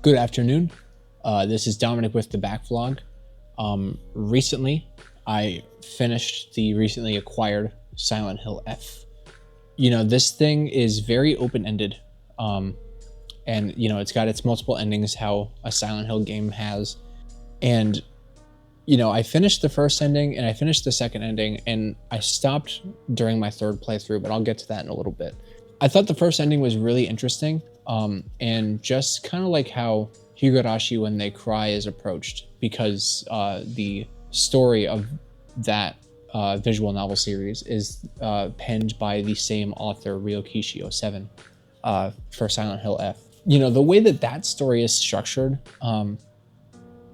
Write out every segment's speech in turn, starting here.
Good afternoon. This is Dominic with TheBackVlog. Recently, I finished the recently acquired Silent Hill F. This thing is very open-ended, and it's got its multiple endings, how a Silent Hill game has. And I finished the first ending and I finished the second ending, and I stopped during my third playthrough, but I'll get to that in a little bit. I thought the first ending was really interesting, and just kind of like how Higurashi When They Cry is approached, because the story of that visual novel series is penned by the same author, Ryokishi 07, for Silent Hill F. The way that story is structured,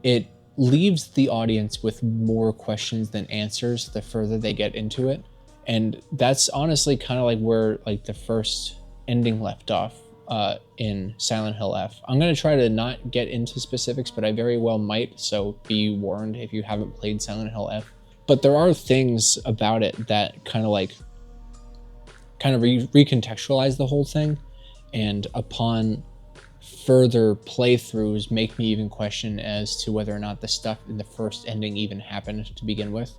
it leaves the audience with more questions than answers the further they get into it. And that's honestly kind of like where the first ending left off in Silent Hill F. I'm going to try to not get into specifics, but I very well might, so be warned if you haven't played Silent Hill F. But there are things about it that kind of recontextualize the whole thing, and upon further playthroughs make me even question as to whether or not the stuff in the first ending even happened to begin with.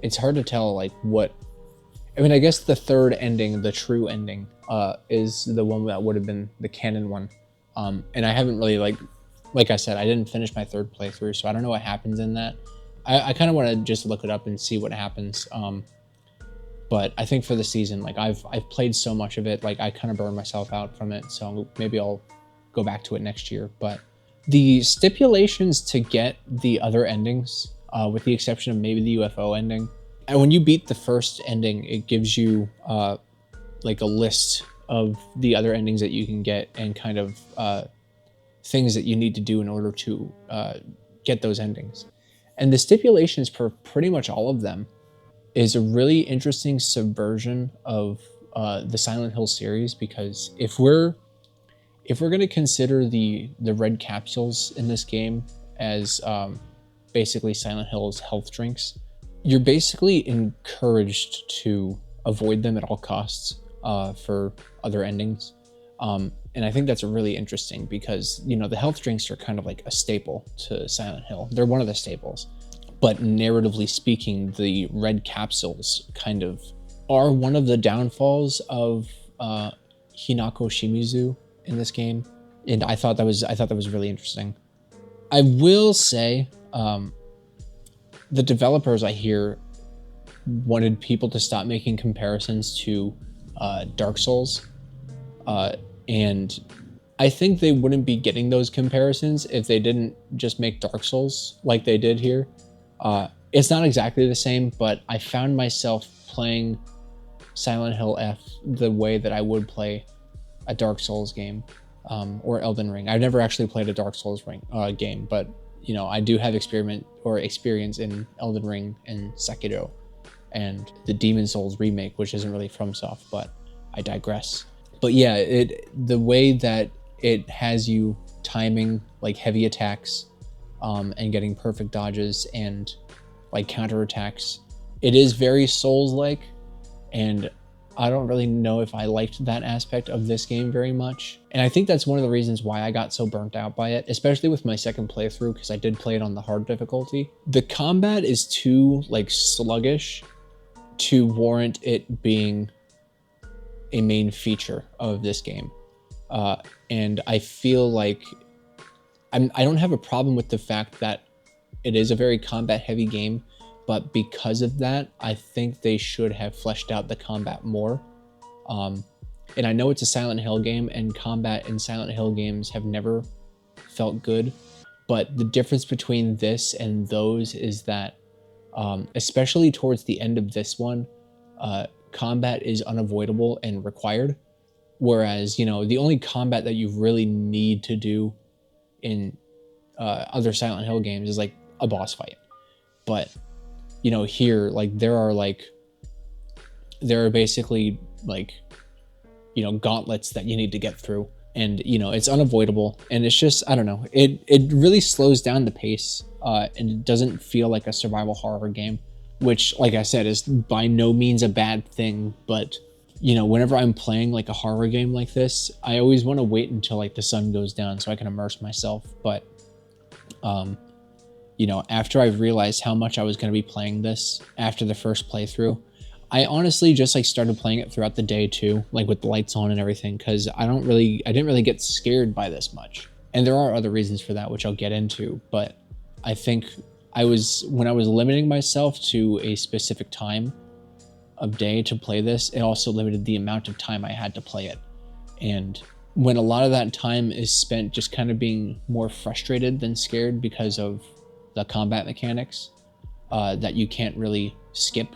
It's hard to tell I guess the third ending, the true ending, is the one that would have been the canon one. And I haven't really, like I said, I didn't finish my third playthrough, so I don't know what happens in that. I kind of want to just look it up and see what happens. But I think for the season, I've played so much of it, I kind of burned myself out from it, so maybe I'll go back to it next year. But the stipulations to get the other endings, with the exception of maybe the UFO ending, and when you beat the first ending, it gives you a list of the other endings that you can get, and kind of things that you need to do in order to get those endings. And the stipulations for pretty much all of them is a really interesting subversion of the Silent Hill series, because if we're going to consider the red capsules in this game as basically Silent Hill's health drinks, you're basically encouraged to avoid them at all costs for other endings. And I think that's really interesting because, the health drinks are kind of like a staple to Silent Hill. They're one of the staples. But narratively speaking, the red capsules kind of are one of the downfalls of Hinako Shimizu in this game. And I thought that was really interesting. I will say, the developers, I hear, wanted people to stop making comparisons to Dark Souls. And I think they wouldn't be getting those comparisons if they didn't just make Dark Souls like they did here. It's not exactly the same, but I found myself playing Silent Hill F the way that I would play a Dark Souls game, or Elden Ring. I've never actually played a Dark Souls game, but I do have experience in Elden Ring and Sekiro and the Demon Souls remake, which isn't really FromSoft, but I digress. But yeah, the way that it has you timing heavy attacks, and getting perfect dodges and counterattacks, it is very Souls-like, and I don't really know if I liked that aspect of this game very much. And I think that's one of the reasons why I got so burnt out by it, especially with my second playthrough, because I did play it on the hard difficulty. The combat is too sluggish to warrant it being a main feature of this game. And I feel like I don't have a problem with the fact that it is a very combat-heavy game, but because of that, I think they should have fleshed out the combat more. And I know it's a Silent Hill game, and combat in Silent Hill games have never felt good, but the difference between this and those is that, especially towards the end of this one, combat is unavoidable and required, whereas, the only combat that you really need to do in other Silent Hill games is a boss fight. But here there are basically gauntlets that you need to get through, and it's unavoidable, and it's just, I don't know, it really slows down the pace, and it doesn't feel like a survival horror game, which, like I said, is by no means a bad thing, but you know, whenever I'm playing like a horror game like this, I always want to wait until like the sun goes down so I can immerse myself. But you know, after I realized how much I was going to be playing this after the first playthrough, I honestly just like started playing it throughout the day too, like with the lights on and everything, because I didn't really get scared by this much. And there are other reasons for that, which I'll get into, but I think when I was limiting myself to a specific time of day to play this, it also limited the amount of time I had to play it. And when a lot of that time is spent just kind of being more frustrated than scared because of the combat mechanics that you can't really skip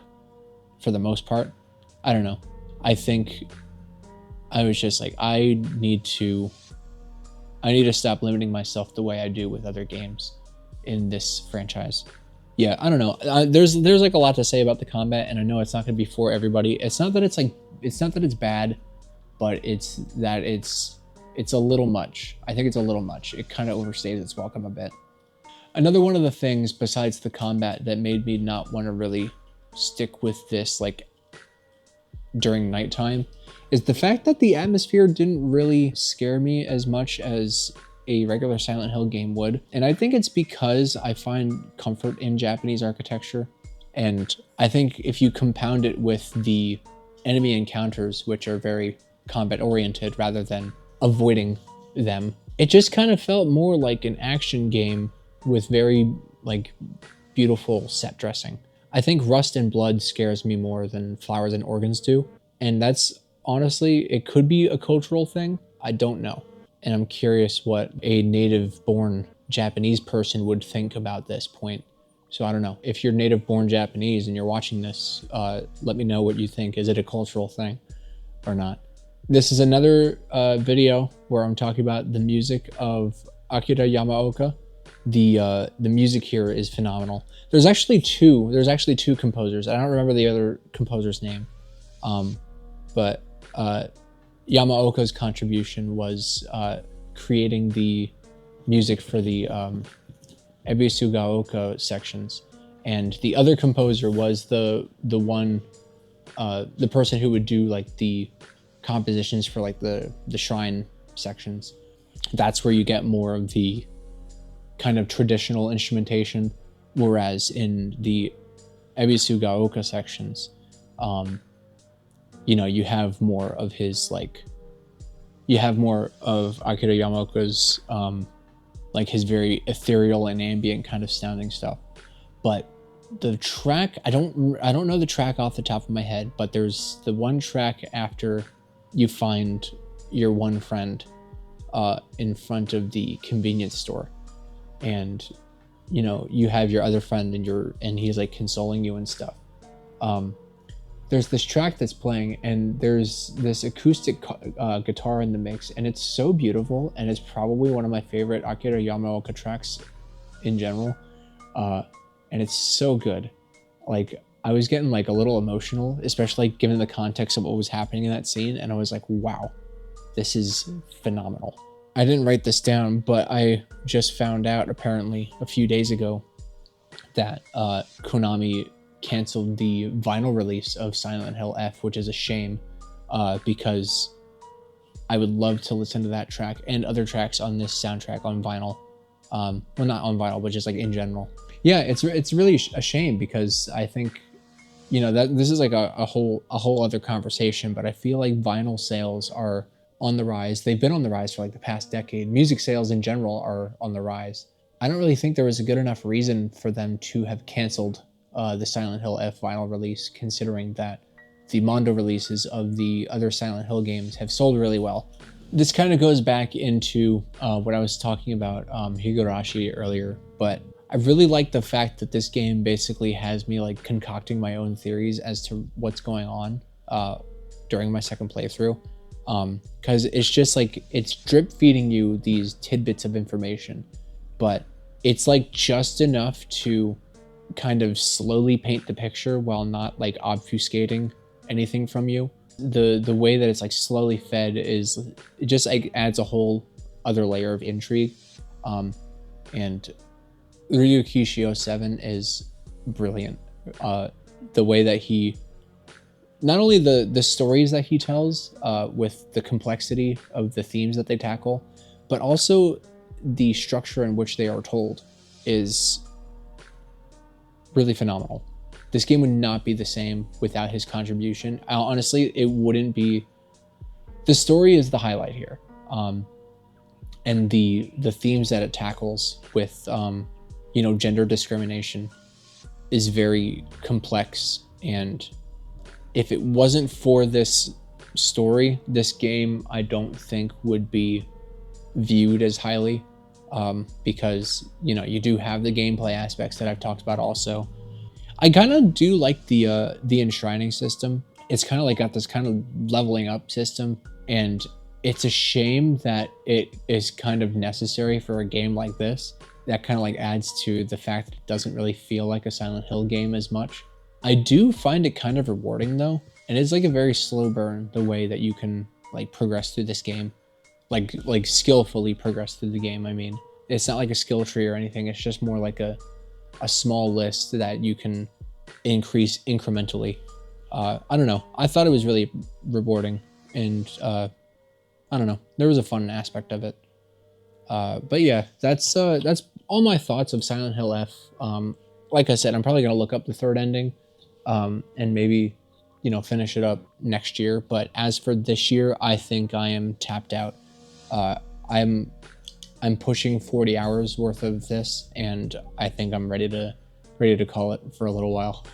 for the most part, I don't know. I think I was just like, I need to stop limiting myself the way I do with other games in this franchise. Yeah, I don't know. There's like a lot to say about the combat, and I know it's not going to be for everybody. It's not that it's bad, but it's that it's a little much. I think it's a little much. It kind of overstays its welcome a bit. Another one of the things besides the combat that made me not want to really stick with this like during nighttime is the fact that the atmosphere didn't really scare me as much as a regular Silent Hill game would. And I think it's because I find comfort in Japanese architecture. And I think if you compound it with the enemy encounters, which are very combat oriented rather than avoiding them, it just kind of felt more like an action game with very like beautiful set dressing. I think Rust and Blood scares me more than Flowers and Organs do. And that's honestly, it could be a cultural thing. I don't know. And I'm curious what a native-born Japanese person would think about this point. So I don't know. If you're native-born Japanese and you're watching this, let me know what you think. Is it a cultural thing or not? This is another video where I'm talking about the music of Akira Yamaoka. The music here is phenomenal. There's actually two composers. I don't remember the other composer's name, but Yamaoka's contribution was creating the music for the Ebisugaoka sections, and the other composer was the person who would do like the compositions for like the shrine sections. That's where you get more of the kind of traditional instrumentation, whereas in the Ebisugaoka sections, you know, you have more of his like, you have more of Akira Yamaoka's like his very ethereal and ambient kind of sounding stuff. But the track, I don't know the track off the top of my head, but there's the one track after you find your one friend in front of the convenience store, and you know, you have your other friend and he's like consoling you and stuff. There's this track that's playing, and there's this acoustic guitar in the mix, and it's so beautiful, and it's probably one of my favorite Akira Yamaoka tracks in general. And it's so good. Like, I was getting like a little emotional, especially given the context of what was happening in that scene, and I was like, wow, this is phenomenal. I didn't write this down, but I just found out apparently a few days ago that Konami canceled the vinyl release of Silent Hill F, which is a shame, because I would love to listen to that track and other tracks on this soundtrack on vinyl. Well, not on vinyl, but just like in general. Yeah, it's really a shame, because I think, you know, that this is like a whole other conversation, but I feel like vinyl sales are on the rise. They've been on the rise for like the past decade. Music sales in general are on the rise. I don't really think there was a good enough reason for them to have canceled the Silent Hill F vinyl release, considering that the Mondo releases of the other Silent Hill games have sold really well. This kind of goes back into what I was talking about Higurashi earlier, but I really like the fact that this game basically has me like concocting my own theories as to what's going on during my second playthrough, because it's just like, it's drip feeding you these tidbits of information, but it's like just enough to kind of slowly paint the picture while not like obfuscating anything from you. The way that it's like slowly fed is, it just like adds a whole other layer of intrigue. And Ryukishio 7 is brilliant. The way that he not only the stories that he tells with the complexity of the themes that they tackle, but also the structure in which they are told is really phenomenal. This game would not be the same without his contribution. Honestly, it wouldn't be. The story is the highlight here, and the themes that it tackles with gender discrimination is very complex. And if it wasn't for this story, this game I don't think would be viewed as highly, because you do have the gameplay aspects that I've talked about. Also, I kind of do like the enshrining system. It's kind of like got this kind of leveling up system, and it's a shame that it is kind of necessary for a game like this. That kind of like adds to the fact that it doesn't really feel like a Silent Hill game as much. I do find it kind of rewarding though, and it's like a very slow burn the way that you can like progress through this game, like skillfully progress through the game. I mean, it's not like a skill tree or anything. It's just more like a small list that you can increase incrementally. I don't know. I thought it was really rewarding, and I don't know. There was a fun aspect of it. But yeah, that's all my thoughts of Silent Hill F. Like I said, I'm probably gonna look up the third ending, and maybe finish it up next year. But as for this year, I think I am tapped out. I'm pushing 40 hours worth of this, and I think I'm ready to call it for a little while.